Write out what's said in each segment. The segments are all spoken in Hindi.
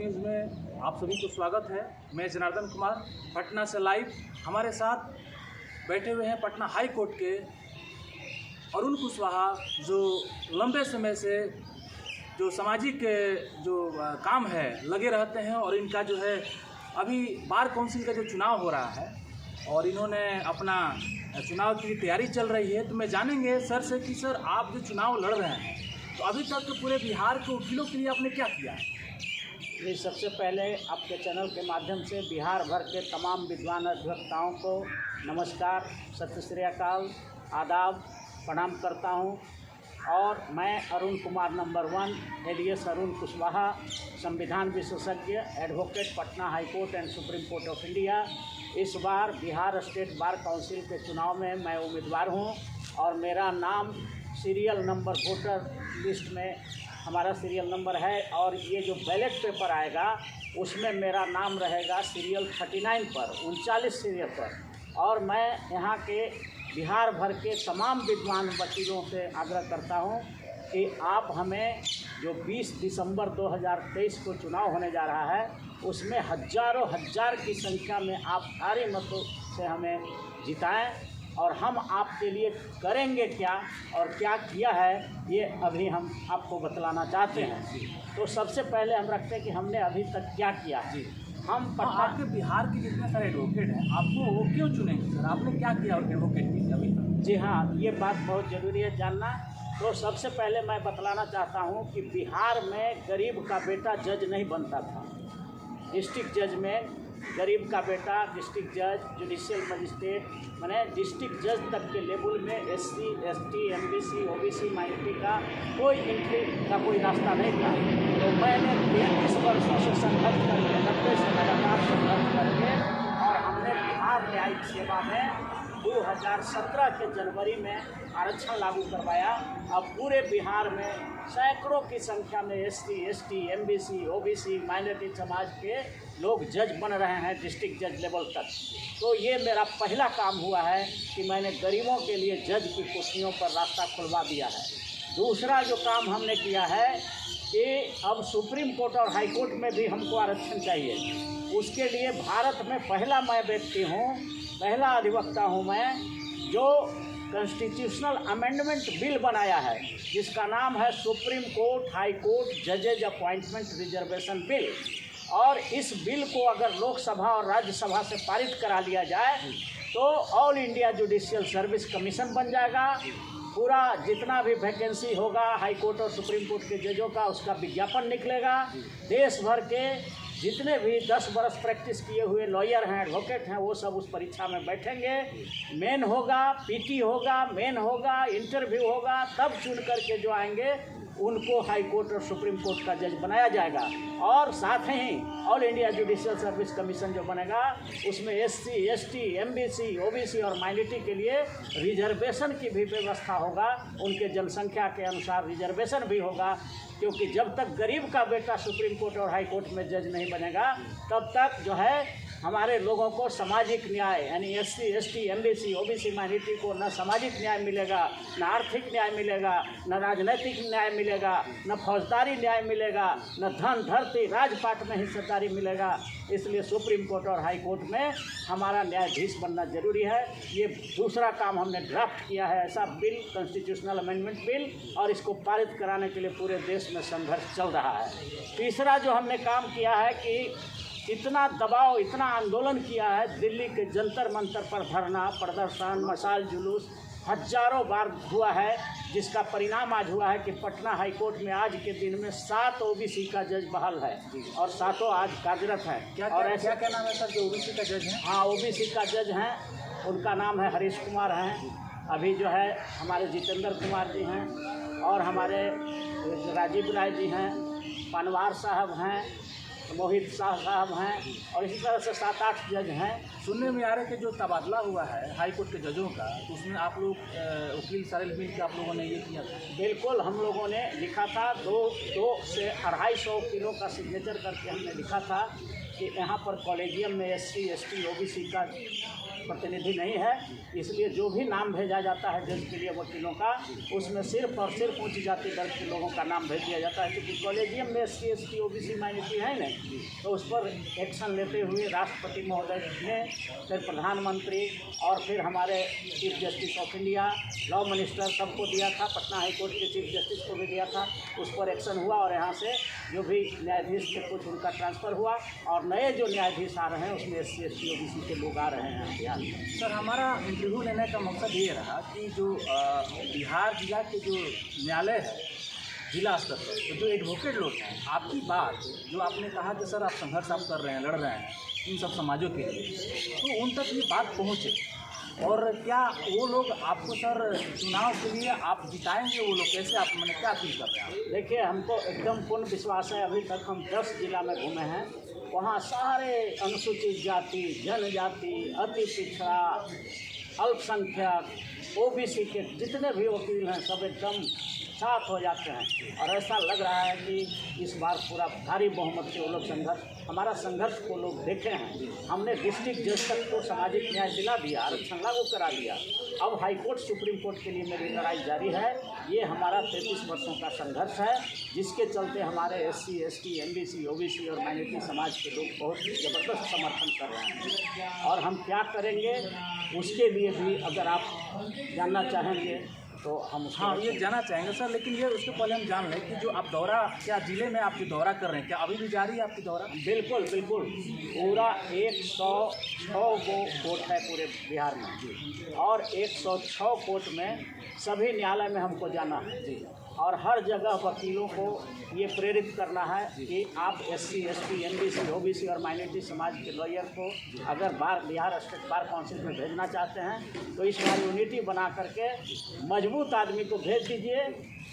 न्यूज़ में आप सभी को स्वागत है। मैं जनार्दन कुमार पटना से लाइव। हमारे साथ बैठे हुए हैं पटना हाई कोर्ट के अरुण कुशवाहा, जो लंबे समय से जो सामाजिक जो काम है लगे रहते हैं और इनका जो है अभी बार काउंसिल का जो चुनाव हो रहा है और इन्होंने अपना चुनाव की तैयारी चल रही है। तो मैं जानेंगे सर से कि सर आप जो चुनाव लड़ रहे हैं तो अभी तक पूरे बिहार के वकीलों के लिए आपने क्या किया है? जी, सबसे पहले आपके चैनल के माध्यम से बिहार भर के तमाम विद्वान अधिवक्ताओं को नमस्कार, सत श्री अकाल, आदाब, प्रणाम करता हूं। और मैं अरुण कुमार नंबर 1 एलियस अरुण कुशवाहा, संविधान विशेषज्ञ, advocate, Patna high court and supreme court of India. इस बार बिहार स्टेट बार काउंसिल के चुनाव में मैं उम्मीदवार हूं और मेरा नाम सीरियल नंबर वोटर लिस्ट में हमारा सीरियल नंबर है और ये जो बैलेट पेपर आएगा उसमें मेरा नाम रहेगा सीरियल 39 पर, 39 सीरियल पर। और मैं यहाँ के बिहार भर के तमाम विद्वान वकीलों से आग्रह करता हूँ कि आप हमें जो 20 दिसंबर 2023 को चुनाव होने जा रहा है उसमें हज़ारों हजार की संख्या में आप भारी मतों से हमें जिताएं और हम आपके लिए करेंगे क्या और क्या किया है ये अभी हम आपको बतलाना चाहते हैं। तो सबसे पहले हम रखते हैं कि हमने अभी तक क्या किया है। हम पटना आपके बिहार के जितने सारे एडवोकेट हैं आपको वो क्यों चुनेंगे सर? आपने क्या किया एडवोकेट के लिए अभी तक? जी हाँ, ये बात बहुत ज़रूरी है जानना। तो सबसे पहले मैं बतलाना चाहता हूँ कि बिहार में गरीब का बेटा जज नहीं बनता था। डिस्ट्रिक्ट जज में गरीब का बेटा डिस्ट्रिक्ट जज, जुडिशियल मजिस्ट्रेट, माने डिस्ट्रिक्ट जज तक के लेवल में SC, ST, MBC, OBC minority का कोई एंट्री का कोई रास्ता नहीं था। तो मैंने 33 वर्षों से संघर्ष करके 90 से लगातार संघर्ष करके और हमने बिहार न्यायिक सेवा में 2017 के जनवरी में आरक्षण लागू करवाया। अब पूरे बिहार में सैकड़ों की संख्या में SC, ST, MBC, OBC minority समाज के लोग जज बन रहे हैं डिस्ट्रिक्ट जज लेवल तक। तो ये मेरा पहला काम हुआ है कि मैंने गरीबों के लिए जज की कुर्सियों पर रास्ता खुलवा दिया है। दूसरा जो काम हमने किया है कि अब सुप्रीम कोर्ट और हाई कोर्ट में भी हमको आरक्षण चाहिए। उसके लिए भारत में पहला मैं व्यक्ति हूँ, पहला अधिवक्ता हूँ मैं जो कॉन्स्टिट्यूशनल अमेंडमेंट बिल बनाया है जिसका नाम है सुप्रीम कोर्ट हाई कोर्ट जजेज अपॉइंटमेंट रिजर्वेशन बिल। और इस बिल को अगर लोकसभा और राज्यसभा से पारित करा लिया जाए तो all India judicial service commission बन जाएगा। पूरा जितना भी वैकेंसी होगा हाई कोर्ट और सुप्रीम कोर्ट के जजों का उसका विज्ञापन निकलेगा। देश भर के जितने भी 10 बरस प्रैक्टिस किए हुए लॉयर हैं, एडवोकेट हैं, वो सब उस परीक्षा में बैठेंगे। मेन होगा, PT होगा, मेन होगा, इंटरव्यू होगा, तब चुन करके जो आएंगे उनको हाई कोर्ट और सुप्रीम कोर्ट का जज बनाया जाएगा। और साथ ही all India judicial service commission जो बनेगा उसमें SC, ST, MBC, OBC और माइनॉरिटी के लिए रिजर्वेशन की भी व्यवस्था होगा। उनके जनसंख्या के अनुसार रिजर्वेशन भी होगा, क्योंकि जब तक गरीब का बेटा सुप्रीम कोर्ट और हाई कोर्ट में जज नहीं बनेगा तब तक जो है हमारे लोगों को सामाजिक न्याय यानी SC, ST, MBC, OBC minority को न सामाजिक न्याय मिलेगा, न आर्थिक न्याय मिलेगा, न राजनीतिक न्याय मिलेगा, न फौजदारी न्याय मिलेगा, न धन धरती राजपाट में हिस्सेदारी मिलेगा। इसलिए सुप्रीम कोर्ट और हाई कोर्ट में हमारा न्यायाधीश बनना जरूरी है। ये दूसरा काम हमने ड्राफ्ट किया है, ऐसा बिल, कॉन्स्टिट्यूशनल अमेंडमेंट बिल, और इसको पारित कराने के लिए पूरे देश में संघर्ष चल रहा है। तीसरा जो हमने काम किया है कि इतना दबाव, इतना आंदोलन किया है, दिल्ली के जंतर मंतर पर धरना, प्रदर्शन, मशाल जुलूस हजारों बार हुआ है, जिसका परिणाम आज हुआ है कि पटना हाई कोर्ट में आज के दिन में 7 OBC का जज बहाल है और 7 आज कार्यरत है। और ऐसा क्या नाम है सर जो OBC का जज है? हाँ, OBC का जज हैं, उनका नाम है हरीश कुमार हैं। अभी जो है हमारे जितेंद्र कुमार जी हैं और हमारे राजीव राय जी हैं, पनवार साहब हैं, मोहित शाह साहब हैं और इसी तरह से 7-8 जज हैं। सुनने में आ रहा है कि जो तबादला हुआ है हाई कोर्ट के जजों का, तो उसमें आप लोग वकील सारे मिल के आप लोगों ने ये किया था? बिल्कुल, हम लोगों ने लिखा था, 2 से 250 किलो का सिग्नेचर करके हमने लिखा था कि यहाँ पर कॉलेजियम में SC, ST, OBC का प्रतिनिधि नहीं है, इसलिए जो भी नाम भेजा जाता है जज के लिए वकीलों का उसमें सिर्फ और सिर्फ ऊंची जाति वर्ग के लोगों का नाम भेज दिया जाता है, क्योंकि कॉलेजियम में SC, ST, OBC माइनॉरिटी है नहीं। तो उस पर एक्शन लेते हुए राष्ट्रपति महोदय ने, फिर प्रधानमंत्री और फिर हमारे chief justice of India, law minister सबको दिया था, पटना हाई कोर्ट के चीफ जस्टिस को भी दिया था। उस पर एक्शन हुआ और यहाँ से जो भी न्यायाधीश थे कुछ उनका ट्रांसफ़र हुआ और नए जो न्यायाधीश आ रहे हैं उसमें SC ST OBC के लोग आ रहे हैं बिहार में। सर, हमारा इंटरव्यू लेने का मकसद ये रहा कि जो बिहार जिला के जो न्यायालय है जिला स्तर पर, तो जो एडवोकेट लोग हैं, आपकी बात जो आपने कहा कि सर आप संघर्ष आप कर रहे हैं, लड़ रहे हैं इन सब समाजों के लिए, तो उन तक ये बात पहुँचे और क्या वो लोग आपको सर चुनाव के लिए आप जिताएंगे? वो लोग कैसे, आप मैंने क्या फील कर रहे हैं? देखिए, हमको एकदम पूर्ण विश्वास है। अभी तक हम 10 जिला में घूमे हैं, वहाँ सारे अनुसूचित जाति, जनजाति, अति पिछड़ा, अल्पसंख्यक, OBC के जितने भी वकील हैं सब एकदम साथ हो जाते हैं और ऐसा लग रहा है कि इस बार पूरा भारी बहुमत से वो लोग हमारा संघर्ष को लोग देखे हैं। हमने डिस्ट्रिक्ट जज तक को सामाजिक न्याय दिला दिया, आरक्षण लागू करा दिया। अब हाई कोर्ट, सुप्रीम कोर्ट के लिए मेरी लड़ाई जारी है। ये हमारा 33 वर्षों का संघर्ष है, जिसके चलते हमारे SC ST MBC OBC और माइनॉरिटी समाज के लोग बहुत ज़बरदस्त समर्थन कर रहे हैं। और हम क्या करेंगे उसके लिए भी अगर आप जानना चाहेंगे तो हम हाँ, ये जानना चाहेंगे सर, लेकिन ये उसके पहले हम जान लें कि जो आप दौरा, क्या जिले में आप जो दौरा कर रहे हैं क्या अभी भी जारी है आपकी दौरा? बिल्कुल बिल्कुल, पूरा 106 कोर्ट है पूरे बिहार में और 106 कोर्ट में सभी न्यायालय में हमको जाना है जी। और हर जगह वकीलों को ये प्रेरित करना है कि आप SC ST MBC OBC और माइनॉरिटी समाज के लॉयर को अगर बिहार स्टेट बार काउंसिल में भेजना चाहते हैं तो इस बार यूनिटी बना करके मजबूत आदमी को भेज दीजिए।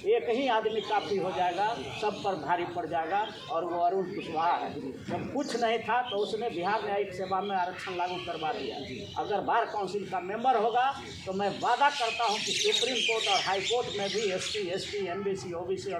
एक ही आदमी काफ़ी हो जाएगा, सब पर भारी पड़ जाएगा और वो अरुण कुशवाहा है। जब कुछ नहीं था तो उसने बिहार न्यायिक सेवा में आरक्षण लागू करवा दिया। अगर बार काउंसिल का मेंबर होगा तो मैं वादा करता हूं कि सुप्रीम कोर्ट और हाई कोर्ट में भी SC ST MBC OBC और